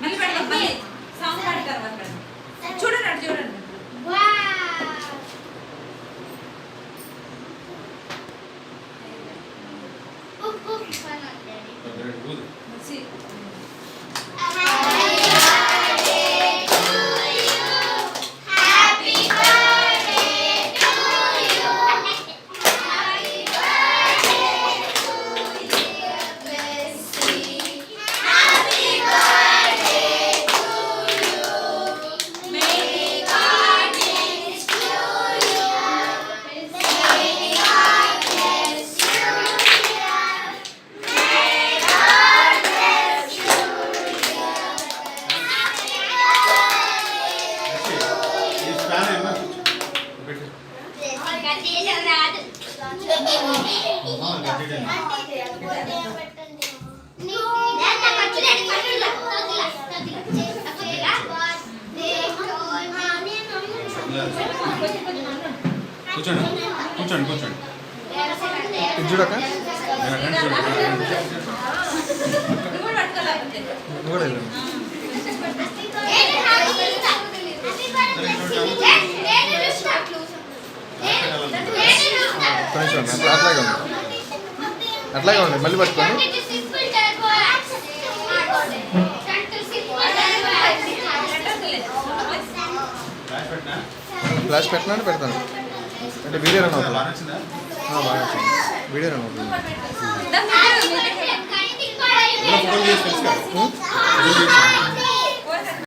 మళ్ళీ పెడదాం, మళ్ళీ సాంగ్ పాడిన తర్వాత పెడదాం. చూడండి అటు చూడండి. కూర్చోండి కూర్చోండి కూర్చోండి చూడక అట్లాగే ఉంది, అట్లాగే ఉంది. మళ్ళీ పట్టుకోండి. ఫ్లాష్ పెట్టినా పెడతాను అంటే వీడియో రన్ అవుతుంది. బాగా వచ్చింది, వీడియో రన్ అవుతుంది. ఫోటోలు చేసి తెలుసు కదా.